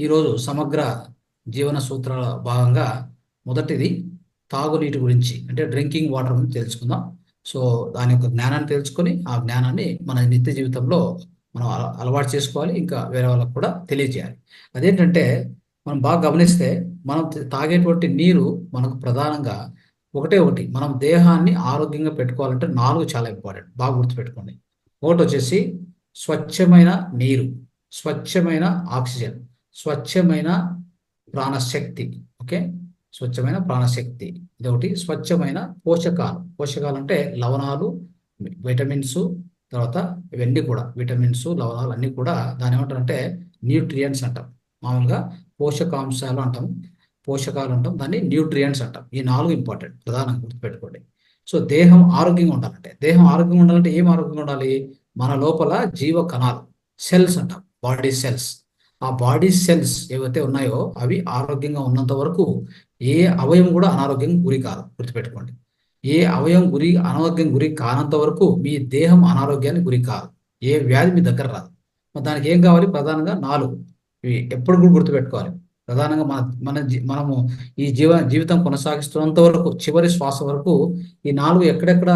ఈరోజు సమగ్ర జీవన సూత్రాల భాగంగా మొదటిది తాగునీటి గురించి అంటే డ్రింకింగ్ వాటర్ గురించి తెలుసుకుందాం. సో దాని యొక్క జ్ఞానాన్ని తెలుసుకొని ఆ జ్ఞానాన్ని మన నిత్య జీవితంలో మనం అలవాటు చేసుకోవాలి. ఇంకా వేరే వాళ్ళకు కూడా తెలియజేయాలి. అదేంటంటే మనం బాగా గమనిస్తే మనం తాగేటువంటి నీరు మనకు ప్రధానంగా ఒకటే ఒకటి. మనం దేహాన్ని ఆరోగ్యంగా పెట్టుకోవాలంటే 4 చాలా ఇంపార్టెంట్. బాగా గుర్తుపెట్టుకోండి. ఒకటి వచ్చేసి స్వచ్ఛమైన నీరు, స్వచ్ఛమైన ఆక్సిజన్, స్వచ్ఛమైన ప్రాణశక్తి. ఓకే, స్వచ్ఛమైన ప్రాణశక్తి ఇదొకటి. స్వచ్ఛమైన పోషకాలు, పోషకాలు అంటే లవణాలు, విటమిన్స్, తర్వాత ఇవన్నీ కూడా విటమిన్స్, లవణాలు అన్నీ కూడా దాని ఏమంటారంటే న్యూట్రియంట్స్ అంటాం. మామూలుగా పోషకాంశాలు అంటాం, పోషకాలు అంటాం, దాన్ని న్యూట్రియంట్స్ అంటాం. ఈ 4 ఇంపార్టెంట్, ప్రధానంగా గుర్తుపెట్టుకోండి. సో దేహం ఆరోగ్యంగా ఉండాలంటే, దేహం ఆరోగ్యంగా ఉండాలంటే ఏం ఆరోగ్యంగా ఉండాలి? మన లోపల జీవ కణాలు, సెల్స్ అంటాం, బాడీ సెల్స్. ఆ బాడీ సెల్స్ ఏవైతే ఉన్నాయో అవి ఆరోగ్యంగా ఉన్నంత వరకు ఏ అవయవం కూడా అనారోగ్యం గురి కాదు. గుర్తుపెట్టుకోండి. ఏ అవయవం అనారోగ్యం గురి కానంత వరకు మీ దేహం అనారోగ్యానికి గురి కాదు. ఏ వ్యాధి మీ దగ్గర రాదు. మరి దానికి ఏం కావాలి? ప్రధానంగా 4 ఇవి ఎప్పుడు కూడా గుర్తుపెట్టుకోవాలి. ప్రధానంగా మనము ఈ జీవితం కొనసాగిస్తున్నంత వరకు, చివరి శ్వాస వరకు ఈ 4 ఎక్కడెక్కడ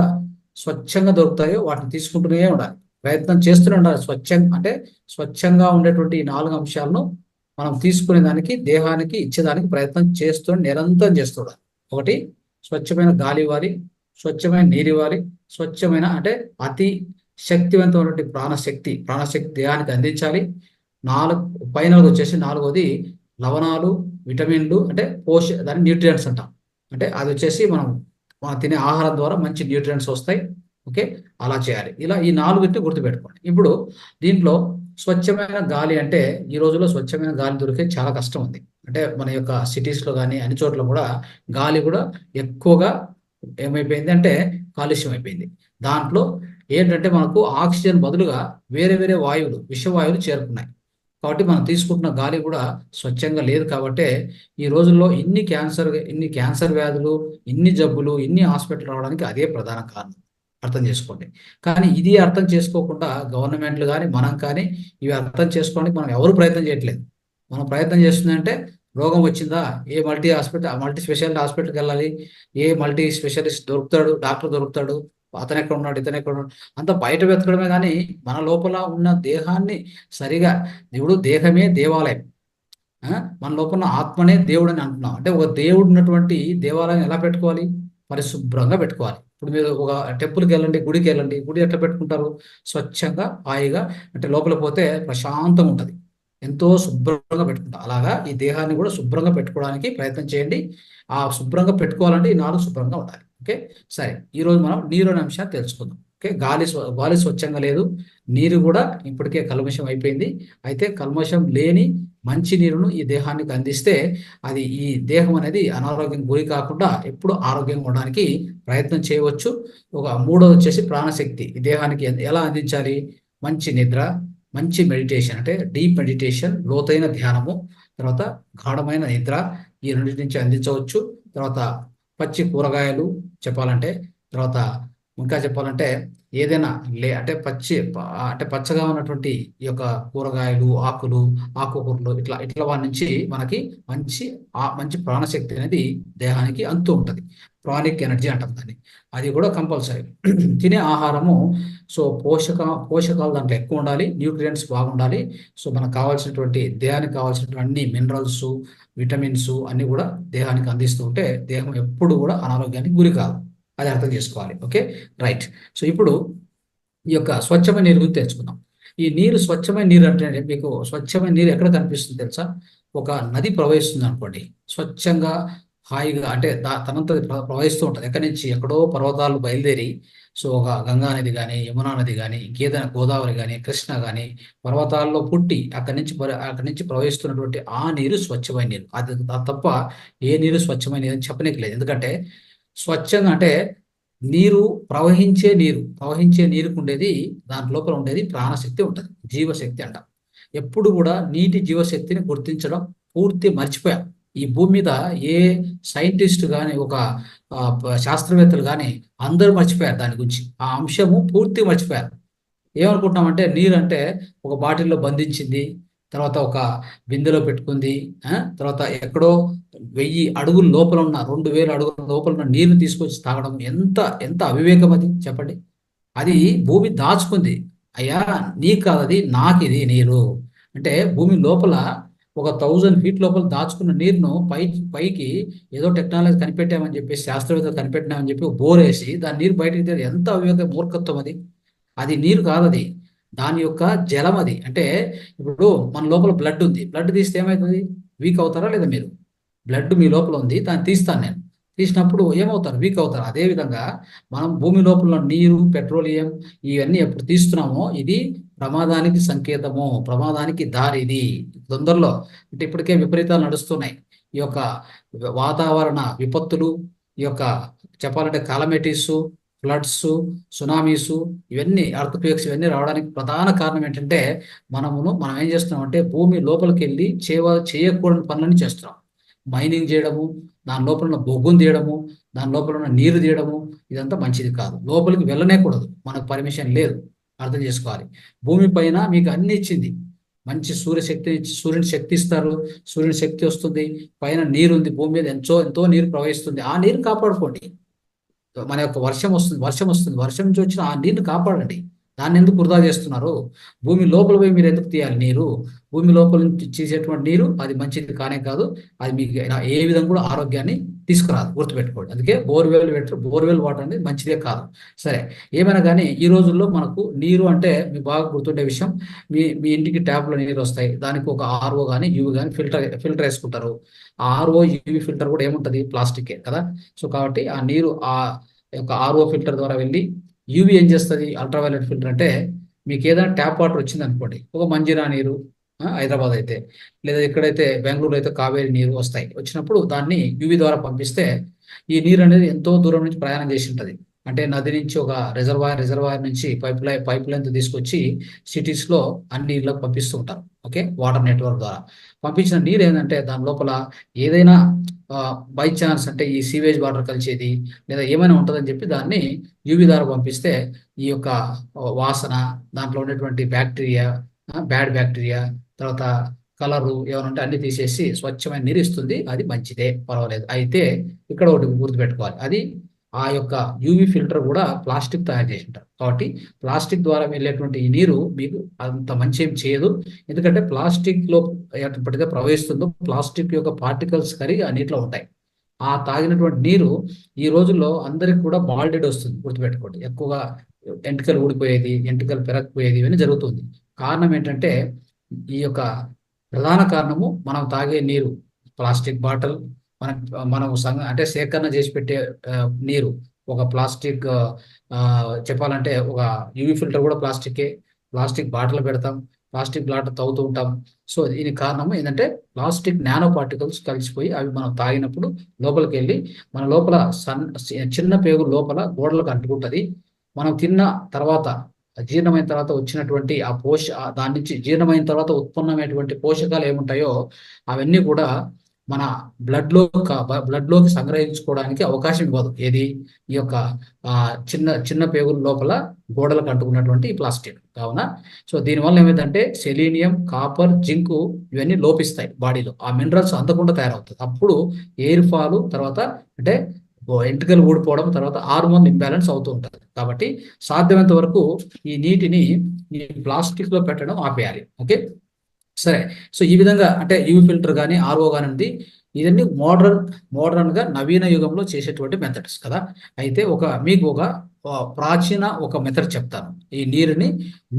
స్వచ్ఛంగా దొరుకుతాయో వాటిని తీసుకుంటూనే ఉండాలి. ప్రయత్నం చేస్తూనే ఉండాలి. అంటే స్వచ్ఛంగా ఉండేటువంటి ఈ 4 అంశాలను మనం తీసుకునే దానికి, దేహానికి ఇచ్చేదానికి ప్రయత్నం చేస్తూ నిరంతరం చేస్తూ ఉండాలి. ఒకటి, స్వచ్ఛమైన గాలి ఇవ్వాలి, స్వచ్ఛమైన నీరు ఇవ్వాలి, స్వచ్ఛమైన అంటే అతి శక్తివంతమైనటువంటి ప్రాణశక్తి దేహానికి అందించాలి. 4 ఫైనల్గా వచ్చేసి 4వది లవణాలు, విటమిన్లు అంటే దాన్ని న్యూట్రియంట్స్ అంటాం. అంటే అది వచ్చేసి మనం తినే ఆహారం ద్వారా మంచి న్యూట్రియంట్స్ వస్తాయి. ఓకే, అలా చేయాలి. ఇలా ఈ 4 గుర్తుపెట్టుకోండి. ఇప్పుడు దీంట్లో స్వచ్ఛమైన గాలి అంటే ఈ రోజుల్లో స్వచ్ఛమైన గాలి దొరికేది చాలా కష్టం ఉంది. అంటే మన యొక్క సిటీస్లో కానీ అన్ని చోట్ల కూడా గాలి కూడా ఎక్కువగా ఏమైపోయింది అంటే కాలుష్యం అయిపోయింది. దాంట్లో ఏంటంటే మనకు ఆక్సిజన్ బదులుగా వేరే వేరే వాయువులు, విషవాయువులు చేరుకున్నాయి. కాబట్టి మనం తీసుకుంటున్న గాలి కూడా స్వచ్ఛంగా లేదు. కాబట్టే ఈ రోజుల్లో ఇన్ని క్యాన్సర్ వ్యాధులు, ఇన్ని జబ్బులు, ఇన్ని హాస్పిటల్ రావడానికి అదే ప్రధాన కారణం. అర్థం చేసుకోండి. కానీ ఇది అర్థం చేసుకోకుండా గవర్నమెంట్లు కానీ మనం కానీ ఇవి అర్థం చేసుకోవడానికి మనం ఎవరు ప్రయత్నం చేయట్లేదు. మనం ప్రయత్నం చేస్తుందంటే రోగం వచ్చిందా మల్టీ స్పెషాలిటీ హాస్పిటల్కి వెళ్ళాలి, ఏ మల్టీ స్పెషలిస్ట్ దొరుకుతాడు, డాక్టర్ దొరుకుతాడు, అతను ఎక్కడ ఉన్నాడు, ఇతను ఎక్కడ ఉన్నాడు, అంత బయట వెతకడమే. కానీ మన లోపల ఉన్న దేహాన్ని సరిగా, దేవుడు దేహమే దేవాలయం, మన లోపల ఆత్మనే దేవుడు అని అంటున్నాం. అంటే ఒక దేవుడు ఉన్నటువంటి దేవాలయం ఎలా పెట్టుకోవాలి? పరిశుభ్రంగా పెట్టుకోవాలి. ఇప్పుడు మీరు ఒక టెంపుల్కి వెళ్ళండి, గుడికి వెళ్ళండి, గుడి ఎట్లా పెట్టుకుంటారు? స్వచ్ఛంగా, హాయిగా, అంటే లోపల పోతే ప్రశాంతంగా ఉంటుంది, ఎంతో శుభ్రంగా పెట్టుకుంటాం. అలాగా ఈ దేహాన్ని కూడా శుభ్రంగా పెట్టుకోవడానికి ప్రయత్నం చేయండి. ఆ శుభ్రంగా పెట్టుకోవాలంటే ఈ 4 శుభ్రంగా ఉండాలి. ఓకే, సరే. ఈరోజు మనం నీరు అనే అంశాన్ని తెలుసుకుందాం. ఓకే, గాలి స్వచ్ఛంగా లేదు, నీరు కూడా ఇప్పటికే కల్మషం అయిపోయింది. అయితే కల్మషం లేని మంచి నీరును ఈ దేహానికి అందిస్తే అది ఈ దేహం అనేది అనారోగ్యం గురి కాకుండా ఎప్పుడు ఆరోగ్యంగా ఉండడానికి ప్రయత్నం చేయవచ్చు. ఒక మూడోది వచ్చేసి ప్రాణశక్తి. ఈ దేహానికి ఎలా అందించాలి? మంచి నిద్ర, మంచి మెడిటేషన్ అంటే డీప్ మెడిటేషన్, లోతైన ధ్యానము, తర్వాత గాఢమైన నిద్ర, ఈ రెండింటి నుంచి అందించవచ్చు. తర్వాత పచ్చి కూరగాయలు చెప్పాలంటే, తర్వాత ఇంకా చెప్పాలంటే ఏదైనా అంటే అంటే పచ్చగా ఉన్నటువంటి ఈ యొక్క కూరగాయలు, ఆకులు, ఆకుకూరలు, ఇట్లా ఇట్లా వాటి నుంచి మనకి మంచి ప్రాణశక్తి అనేది దేహానికి అంతూ ఉంటుంది. ప్రాణిక్ ఎనర్జీ అంటాం దాన్ని. అది కూడా కంపల్సరీ. తినే ఆహారము, సో పోషకాలు దాంట్లో ఎక్కువ ఉండాలి, న్యూట్రియంట్స్ బాగుండాలి. సో మనకు కావాల్సినటువంటి, దేహానికి కావాల్సినటువంటి అన్ని మినరల్స్, విటమిన్స్ అన్ని కూడా దేహానికి అందిస్తూ ఉంటే దేహం ఎప్పుడు కూడా అనారోగ్యానికి గురి కాదు. అది అర్థం చేసుకోవాలి. Okay, right. సో ఇప్పుడు ఈ యొక్క స్వచ్ఛమైన నీరు గురించి తెలుసుకుందాం. ఈ నీరు, స్వచ్ఛమైన నీరు అంటే మీకు స్వచ్ఛమైన నీరు ఎక్కడ కనిపిస్తుంది తెలుసా? ఒక నది ప్రవహిస్తుంది అనుకోండి, స్వచ్ఛంగా హాయిగా, అంటే తనంత ప్రవహిస్తూ ఉంటుంది. ఎక్కడి నుంచి? ఎక్కడో పర్వతాలు బయలుదేరి, సో ఒక గంగా నది కానీ, యమునా నది కానీ, ఇంకేదైనా గోదావరి కానీ, కృష్ణ కానీ, పర్వతాల్లో పుట్టి అక్కడి నుంచి ప్రవహిస్తున్నటువంటి ఆ నీరు స్వచ్ఛమైన నీరు. అది తప్ప ఏ నీరు స్వచ్ఛమైన నీరు అని చెప్పనీకి లేదు. ఎందుకంటే స్వచ్ఛంగా అంటే ప్రవహించే నీరుకు ఉండేది, దాని లోపల ఉండేది ప్రాణశక్తి ఉంటుంది, జీవశక్తి అంట. ఎప్పుడు కూడా నీటి జీవశక్తిని గుర్తించడం పూర్తి మర్చిపోయాం. ఈ భూమి మీద ఏ సైంటిస్ట్ కానీ, ఒక శాస్త్రవేత్తలు కానీ అందరూ మర్చిపోయారు దాని గురించి. ఆ అంశము పూర్తి మర్చిపోయారు. ఏమనుకుంటున్నామంటే నీరు అంటే ఒక బాటిల్లో బంధించింది, తర్వాత ఒక బిందెలో పెట్టుకుంది, తర్వాత ఎక్కడో 1000 అడుగుల లోపల ఉన్న 2000 అడుగుల లోపల ఉన్న నీరుని తీసుకొచ్చి తాగడం ఎంత ఎంత అవివేకం అది చెప్పండి. అది భూమి దాచుకుంది. అయ్యా నీకు కాదు అది, నాకు ఇది నీరు అంటే భూమి లోపల ఒక 1000 ఫీట్ లోపల దాచుకున్న నీరును పైకి ఏదో టెక్నాలజీ కనిపెట్టామని చెప్పి శాస్త్రవేత్తలు కనిపెట్టినామని చెప్పి బోర్ వేసి దాని నీరు బయటకు తీయడం ఎంత అవివేక మూర్ఖత్వం అది. అది నీరు కాదు అది, దాని యొక్క జలం అది. అంటే ఇప్పుడు మన లోపల బ్లడ్ ఉంది, బ్లడ్ తీస్తే ఏమవుతుంది? వీక్ అవుతారా లేదా మీరు? బ్లడ్ మీ లోపల ఉంది, దాన్ని తీస్తాను నేను. తీసినప్పుడు ఏమవుతారు? వీక్ అవుతారు. అదే విధంగా మనం భూమి లోపల ఉన్న నీరు, పెట్రోలియం ఇవన్నీ ఎప్పుడు తీస్తున్నామో ఇది ప్రమాదానికి సంకేతము, ప్రమాదానికి దారి ఇది. తొందరలో అంటే ఇప్పటికే విపరీతాలు నడుస్తున్నాయి. ఈ యొక్క వాతావరణ విపత్తులు, ఈ యొక్క చెప్పాలంటే కాలమిటీస్, ఫ్లడ్స్, సునామీస్, ఇవన్నీ అర్త్క్వేక్స్ ఇవన్నీ రావడానికి ప్రధాన కారణం ఏంటంటే మనం ఏం చేస్తున్నాం అంటే భూమి లోపలికి వెళ్ళి చేయకూడని పనులని చేస్తున్నాం. మైనింగ్ చేయడము, దాని లోపల ఉన్న బొగ్గును తీయడము, దాని లోపల ఉన్న నీరు తీయడము, ఇదంతా మంచిది కాదు. లోపలికి వెళ్ళనే కూడదు, మనకు పర్మిషన్ లేదు. అర్థం చేసుకోవాలి. భూమి పైన మీకు అన్ని ఇచ్చింది. మంచి సూర్యశక్తి ఇచ్చి, సూర్యుని శక్తి ఇస్తారు, సూర్యుని శక్తి వస్తుంది, పైన నీరు ఉంది, భూమి మీద ఎంతో ఎంతో నీరు ప్రవహిస్తుంది. ఆ నీరు కాపాడుకోండి. మన యొక్క వర్షం వస్తుంది, వర్షం నుంచి వచ్చిన ఆ నీరుని కాపాడండి. దాన్ని ఎందుకు వృధా చేస్తున్నారు? భూమి లోపల పోయి మీరు ఎందుకు తీయాలి నీరు? భూమి లోపల నుంచి తీసేటువంటి నీరు అది మంచిది కానే కాదు. అది మీకు ఏ విధంగా కూడా ఆరోగ్యాన్ని తీసుకురాదు, గుర్తుపెట్టుకోండి. అందుకే బోర్వెల్ వాటర్ అనేది మంచిదే కాదు. సరే, ఏమైనా కానీ ఈ రోజుల్లో మనకు నీరు అంటే మీకు బాగా గుర్తుండే విషయం, మీ ఇంటికి ట్యాప్లో నీరు వస్తాయి, దానికి ఒక ఆర్ఓ కానీ యూవి కానీ ఫిల్టర్ వేసుకుంటారు. ఆ ఆర్ఓ యూవి ఫిల్టర్ కూడా ఏముంటుంది? ప్లాస్టికే కదా. సో కాబట్టి ఆ నీరు ఆ యొక్క ఆర్ఓ ఫిల్టర్ ద్వారా వెళ్ళి యూవి ఏం చేస్తుంది? అల్ట్రావైలెట్ ఫిల్టర్ అంటే మీకు ఏదైనా ట్యాప్ వాటర్ వచ్చింది అనుకోండి, ఒక మంజీరా నీరు, హైదరాబాద్ అయితే, లేదా ఎక్కడైతే బెంగళూరు అయితే కావేరీ నీరు వస్తాయి. వచ్చినప్పుడు దాన్ని యూవి ద్వారా పంపిస్తే ఈ నీరు అనేది ఎంతో దూరం నుంచి ప్రయాణం చేసి ఉంటుంది. అంటే నది నుంచి ఒక రిజర్వాయర్ నుంచి పైప్ లైన్ తీసుకొచ్చి సిటీస్లో అన్ని ఇళ్ళకి పంపిస్తూ ఉంటారు. ఓకే, వాటర్ నెట్వర్క్ ద్వారా పంపించిన నీరు ఏంటంటే దాని లోపల ఏదైనా బై ఛాన్స్ అంటే ఈ సీవేజ్ వాటర్ కలిసేది లేదా ఏమైనా ఉంటుందని చెప్పి దాన్ని యూవి ద్వారా పంపిస్తే ఈ యొక్క వాసన, దాంట్లో ఉన్నటువంటి బ్యాక్టీరియా, బ్యాడ్ బ్యాక్టీరియా, తర్వాత కలరు ఏమైనా ఉంటే అన్ని తీసేసి స్వచ్ఛమైన నీరు ఇస్తుంది. అది మంచిదే, పర్వాలేదు. అయితే ఇక్కడ ఒకటి గుర్తుపెట్టుకోవాలి, అది ఆ యొక్క యూవి ఫిల్టర్ కూడా ప్లాస్టిక్ తయారు చేసి ఉంటారు. కాబట్టి ప్లాస్టిక్ ద్వారా వెళ్ళేటువంటి ఈ నీరు మీకు అంత మంచి ఏం చేయదు. ఎందుకంటే ప్లాస్టిక్ లో ఎప్పటికైతే ప్రవహిస్తుందో ప్లాస్టిక్ యొక్క పార్టికల్స్ కరిగి ఆ నీటిలో ఉంటాయి. ఆ తాగినటువంటి నీరు ఈ రోజుల్లో అందరికి కూడా బాల్డెడ్ వస్తుంది, గుర్తుపెట్టుకోండి. ఎక్కువగా ఎంటికలు ఊడిపోయేది, ఎంటికలు పెరగకపోయేది, ఇవన్నీ జరుగుతుంది. కారణం ఏంటంటే ఈ యొక్క ప్రధాన కారణము మనం తాగే నీరు ప్లాస్టిక్ బాటిల్, మన మనం అంటే సేకరణ చేసి పెట్టే నీరు ఒక ప్లాస్టిక్, చెప్పాలంటే ఒక యూవి ఫిల్టర్ కూడా ప్లాస్టికే. ప్లాస్టిక్ బాటిల్ పెడతాం, ప్లాస్టిక్ బాటిల్ తాగుతూ ఉంటాం. సో దీనికి కారణం ఏంటంటే ప్లాస్టిక్ నానో పార్టికల్స్ కలిసిపోయి అవి మనం తాగినప్పుడు లోపలికి వెళ్ళి మన లోపల చిన్న పేగు లోపల గోడలకు అంటుకుంటుంది. మనం తిన్న తర్వాత, జీర్ణమైన తర్వాత వచ్చినటువంటి దాని నుంచి జీర్ణమైన తర్వాత ఉత్పన్నమైనటువంటి పోషకాలు ఏముంటాయో అవన్నీ కూడా మన బ్లడ్లోకి సంగ్రహించుకోవడానికి అవకాశం ఇవ్వదు. ఏది? ఈ యొక్క చిన్న చిన్న పేగుల లోపల గోడలకు అంటుకున్నటువంటి ప్లాస్టిక్. కావున సో దీనివల్ల ఏమైందంటే సెలీనియం, కాపర్, జింకు ఇవన్నీ లోపిస్తాయి బాడీలో, ఆ మినరల్స్ అందకుండా తయారవుతుంది. అప్పుడు ఎయిర్ ఫాల్, తర్వాత అంటే ఎంట్రుకలు ఊడిపోవడం, తర్వాత హార్మోన్ ఇంబ్యాలెన్స్ అవుతూ ఉంటుంది. కాబట్టి సాధ్యమైనంత వరకు ఈ నీటిని ఈ ప్లాస్టిక్ లో పెట్టడం ఆపేయాలి. ఓకే, సరే. సో ఈ విధంగా అంటే యూవి ఫిల్టర్ కానీ ఆర్ఓ కానీ ఇవన్నీ మోడర్న్ గా నవీన యుగంలో చేసేటువంటి మెథడ్స్ కదా. అయితే మీకు ఒక ప్రాచీన ఒక మెథడ్ చెప్తాను. ఈ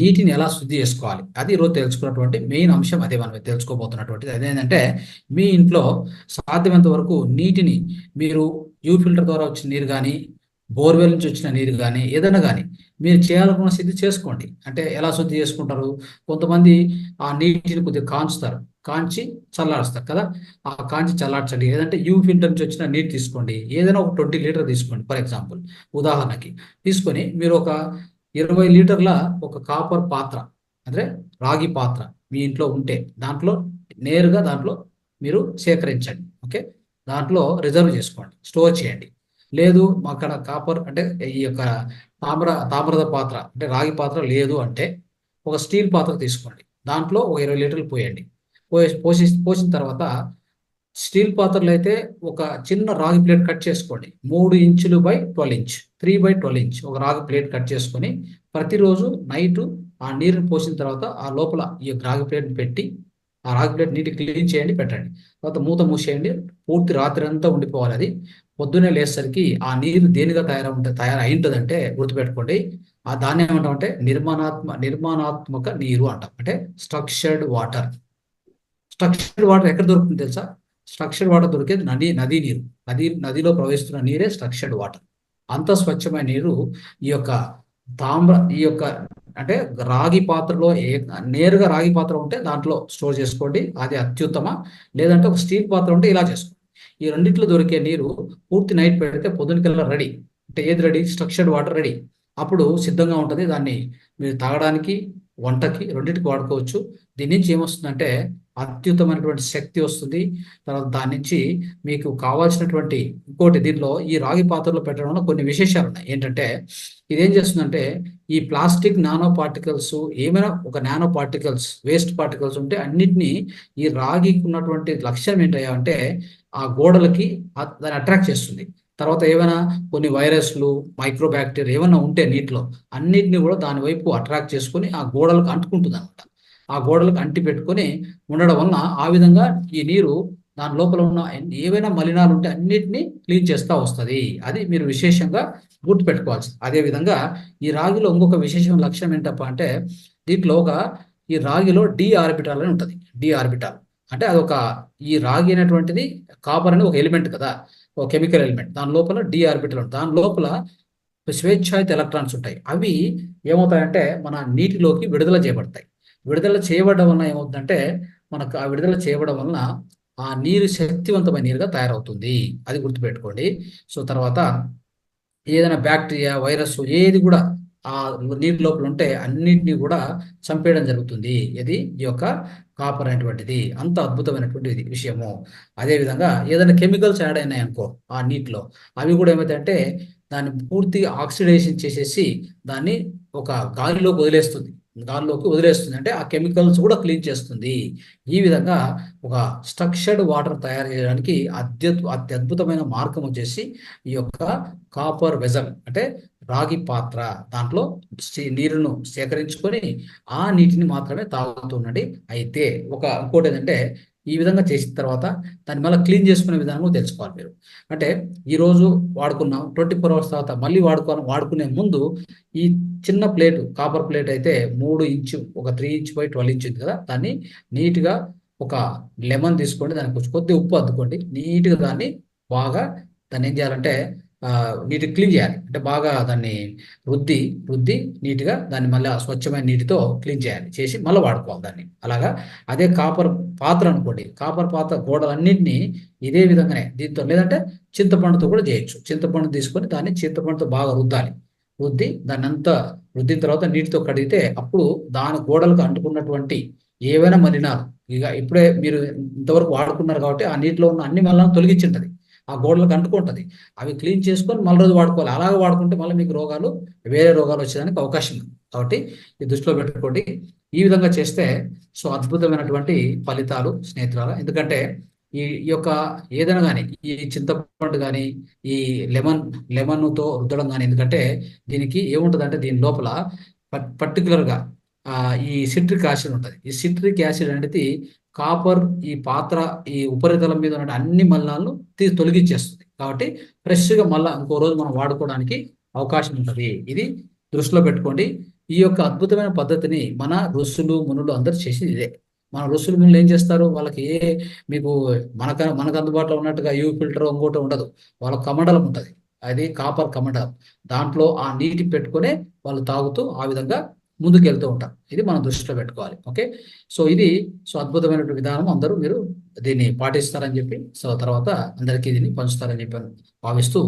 నీటిని ఎలా శుద్ధి చేసుకోవాలి, అది ఈరోజు తెలుసుకున్నటువంటి మెయిన్ అంశం. అదే మనం తెలుసుకోబోతున్నటువంటిది అదేంటంటే మీ ఇంట్లో సాధ్యమైనంత వరకు నీటిని మీరు యూవి ఫిల్టర్ ద్వారా వచ్చిన నీరు కానీ, బోర్వెల్ నుంచి వచ్చిన నీరు కానీ, ఏదైనా కానీ మీరు చేయాలనుకున్న శుద్ధి చేసుకోండి. అంటే ఎలా శుద్ధి చేసుకుంటారు? కొంతమంది ఆ నీటిని కొద్దిగా కాంచి చల్లారుస్తారు కదా. ఆ కాంచి చల్లార్చండి. ఏదంటే యూవి ఫిల్టర్ నుంచి వచ్చిన నీరు తీసుకోండి. ఏదైనా ఒక 20 లీటర్ తీసుకోండి, ఫర్ ఎగ్జాంపుల్, ఉదాహరణకి. తీసుకొని మీరు ఒక 20 లీటర్ల ఒక కాపర్ పాత్ర, అంటే రాగి పాత్ర మీ ఇంట్లో ఉంటే దాంట్లో నేరుగా మీరు సేకరించండి. ఓకే, దాంట్లో రిజర్వ్ చేసుకోండి, స్టోర్ చేయండి. లేదు అక్కడ కాపర్ అంటే ఈ యొక్క తామ్రద పాత్ర అంటే రాగి పాత్ర లేదు అంటే ఒక స్టీల్ పాత్ర తీసుకోండి. దాంట్లో ఒక 20 లీటర్లు పోయండి. పోసిన తర్వాత స్టీల్ పాత్రలు అయితే ఒక చిన్న రాగి ప్లేట్ కట్ చేసుకోండి. 3 ఇంచులు బై 12 ఇంచ్, 3/12 ఇంచ్ ఒక రాగి ప్లేట్ కట్ చేసుకొని ప్రతిరోజు నైట్ ఆ నీరుని పోసిన తర్వాత ఆ లోపల ఈ రాగి ప్లేట్ పెట్టి ఆ రాగి ప్లేట్ నీటి క్లీన్ చేయండి, పెట్టండి. తర్వాత మూత మూసేయండి. పూర్తి రాత్రి అంతా ఉండిపోవాలి అది. పొద్దున్నే లేసరికి ఆ నీరు దేనిగా తయారై ఉంటుందంటే గుర్తుపెట్టుకోండి, ఆ దాన్ని ఏమంటామంటే నిర్మాణాత్మక నీరు అంటాం. అంటే స్ట్రక్చర్డ్ వాటర్. స్ట్రక్చర్డ్ వాటర్ ఎక్కడ దొరుకుతుంది తెలుసా? స్ట్రక్చర్డ్ వాటర్ దొరికేది నదీ నీరు. నదిలో ప్రవహిస్తున్న నీరే స్ట్రక్చర్డ్ వాటర్. అంత స్వచ్ఛమైన నీరు ఈ యొక్క ఈ యొక్క అంటే రాగి పాత్రలో నేరుగా రాగి పాత్ర ఉంటే దాంట్లో స్టోర్ చేసుకోండి, అది అత్యుత్తమ. లేదంటే ఒక స్టీల్ పాత్ర ఉంటే ఇలా చేసుకోండి. ఈ రెండిట్లో దొరికే నీరు పూర్తి నైట్ పెడితే పొద్దునకల్లా రెడీ. అంటే ఏది రెడీ? Structured water ready. అప్పుడు సిద్ధంగా ఉంటుంది. దాన్ని మీరు తాగడానికి, వంటకి రెండింటికి వాడుకోవచ్చు. దీని నుంచి ఏమొస్తుందంటే అత్యుత్తమైనటువంటి శక్తి వస్తుంది. తర్వాత దాని నుంచి మీకు కావాల్సినటువంటి ఇంకోటి, దీనిలో ఈ రాగి పాత్రలో పెట్టడం వల్ల కొన్ని విశేషాలు ఉన్నాయి. ఏంటంటే ఇదేం చేస్తుందంటే ఈ ప్లాస్టిక్ నానో పార్టికల్స్, ఏమైనా ఒక నానో పార్టికల్స్, వేస్ట్ పార్టికల్స్ ఉంటే అన్నిటినీ ఈ రాగికి ఉన్నటువంటి లక్ష్యం ఏంటయ్యా అంటే ఆ గోడలకి దాన్ని అట్రాక్ట్ చేస్తుంది. తర్వాత ఏమైనా కొన్ని వైరస్లు, మైక్రో బ్యాక్టీరియా ఏమైనా ఉంటే నీటిలో అన్నిటిని కూడా దాని వైపు అట్రాక్ట్ చేసుకొని ఆ గోడలకు అంటుకుంటుంది అనమాట. ఆ గోడలకు అంటి పెట్టుకొని ఉండడం వలన ఆ విధంగా ఈ నీరు దాని లోపల ఉన్న ఏవైనా మలినాలు ఉంటే అన్నిటినీ క్లీన్ చేస్తూ వస్తుంది. అది మీరు విశేషంగా గుర్తుపెట్టుకోవాల్సింది. అదేవిధంగా ఈ రాగిలో ఇంకొక విశేషమైన లక్ష్యం ఏంటప్ప అంటే దీంట్లో ఈ రాగిలో డి ఆర్బిటాల్ అని ఉంటుంది. డి ఆర్బిటాల్ అంటే అదొక ఈ రాగి అనేటువంటిది కాపర్ అని ఒక ఎలిమెంట్ కదా, ఒక కెమికల్ ఎలిమెంట్. దాని లోపల డి ఆర్బిటల్ ఉంటుంది. దాని లోపల స్వేచ్ఛాయుత ఎలక్ట్రాన్స్ ఉంటాయి. అవి ఏమవుతాయంటే మన నీటిలోకి విడుదల చేయబడతాయి. విడుదల చేయబడడం వలన ఏమవుతుందంటే మనకు ఆ విడుదల చేయబడడం వలన ఆ నీరు శక్తివంతమైన నీరుగా తయారవుతుంది. అది గుర్తుపెట్టుకోండి. సో తర్వాత ఏదైనా బ్యాక్టీరియా, వైరస్ ఏది కూడా ఆ నీటి లోపల ఉంటే అన్నిటినీ కూడా చంపేయడం జరుగుతుంది. ఇది ఈ యొక్క కాపర్ అనేటువంటిది అంత అద్భుతమైనటువంటి విషయము. అదేవిధంగా ఏదైనా కెమికల్స్ యాడ్ అయినాయి అనుకో ఆ నీటిలో, అవి కూడా ఏమైతాయంటే దాన్ని పూర్తిగా ఆక్సిడైజేషన్ చేసేసి దాన్ని ఒక గాలిలోకి వదిలేస్తుంది. అంటే ఆ కెమికల్స్ కూడా క్లీన్ చేస్తుంది. ఈ విధంగా ఒక స్ట్రక్చర్డ్ వాటర్ తయారు చేయడానికి అత్యద్భుతమైన మార్గం వచ్చేసి ఈ యొక్క కాపర్ వెజల్ అంటే రాగి పాత్ర. దాంట్లో నీరును సేకరించుకొని ఆ నీటిని మాత్రమే తాగుతూ ఉండండి. అయితే ఇంకోటి ఏంటంటే ఈ విధంగా చేసిన తర్వాత దాన్ని మళ్ళీ క్లీన్ చేసుకునే విధానం తెలుసుకోవాలి మీరు. అంటే ఈరోజు వాడుకున్నాం, 24 hours తర్వాత మళ్ళీ వాడుకునే ముందు ఈ చిన్న ప్లేట్, కాపర్ ప్లేట్ అయితే 3 ఇంచు, ఒక 3/12 ఇంచ్ ఉంది కదా, దాన్ని నీట్గా ఒక లెమన్ తీసుకోండి, దానికి కొద్ది ఉప్పు అద్దుకోండి, నీట్గా బాగా దాన్ని ఏం చేయాలంటే నీట్గా క్లీన్ చేయాలి. అంటే బాగా దాన్ని రుద్ది నీట్గా దాన్ని మళ్ళీ స్వచ్ఛమైన నీటితో క్లీన్ చేసి మళ్ళీ వాడుకోవాలి దాన్ని. అలాగా అదే కాపర్ పాత్ర అనుకోండి, కాపర్ పాత్ర గోడలన్నింటినీ ఇదే విధంగానే దీంతో, లేదంటే చింతపండుతో కూడా చేయొచ్చు. చింతపండు తీసుకొని దాన్ని చింతపండుతో బాగా రుద్ది దాన్ని అంతా రుద్దిన తర్వాత నీటితో కడిగితే అప్పుడు దాని గోడలకు అంటుకున్నటువంటి ఏవైనా మలినాలు, ఇక ఇప్పుడే మీరు ఇంతవరకు వాడుకున్నారు కాబట్టి ఆ నీటిలో ఉన్న అన్ని మలినాలు తొలగించింటది, ఆ గోడలకు అంటుకుంటుంది. అవి క్లీన్ చేసుకొని మళ్ళీ రోజు వాడుకోవాలి. అలాగే వాడుకుంటే మళ్ళీ మీకు వేరే రోగాలు వచ్చేదానికి అవకాశం ఉంది. కాబట్టి ఇది దృష్టిలో పెట్టుకోండి. ఈ విధంగా చేస్తే సో అద్భుతమైనటువంటి ఫలితాలు స్నేహితులారా. ఎందుకంటే ఈ యొక్క ఏదైనా కానీ, ఈ చింతపండు కానీ, ఈ లెమన్తో రుద్దడం కానీ, ఎందుకంటే దీనికి ఏముంటుందంటే దీని లోపల పర్టికులర్గా ఈ సిట్రిక్ యాసిడ్ ఉంటుంది. ఈ సిట్రిక్ యాసిడ్ అనేది కాపర్ ఈ పాత్ర ఈ ఉపరితలం మీద ఉన్న అన్ని మలినాలను తొలగించేస్తుంది. కాబట్టి ఫ్రెష్గా మళ్ళీ ఇంకో రోజు మనం వాడుకోవడానికి అవకాశం ఉంటుంది. ఇది దృష్టిలో పెట్టుకోండి. ఈ యొక్క అద్భుతమైన పద్ధతిని మన ఋషులు మునులు అందరూ చేసేది ఇదే. మన ఋషులు మునులు ఏం చేస్తారు, వాళ్ళకి మీకు మనకు అందుబాటులో ఉన్నట్టుగా యూవి ఫిల్టర్ ఇంకోటి ఉండదు. వాళ్ళ కమండలం ఉంటుంది, అది కాపర్ కమండలం. దాంట్లో ఆ నీటి పెట్టుకునే వాళ్ళు తాగుతూ ఆ విధంగా ముందుకు వెళ్తూ ఉంటారు. ఇది మనం దృష్టిలో పెట్టుకోవాలి. ఓకే, సో ఇది అద్భుతమైనటువంటి విధానం. అందరూ మీరు దీన్ని పాటిస్తారని చెప్పి, సో తర్వాత అందరికీ దీన్ని పంచుతారని చెప్పి భావిస్తూ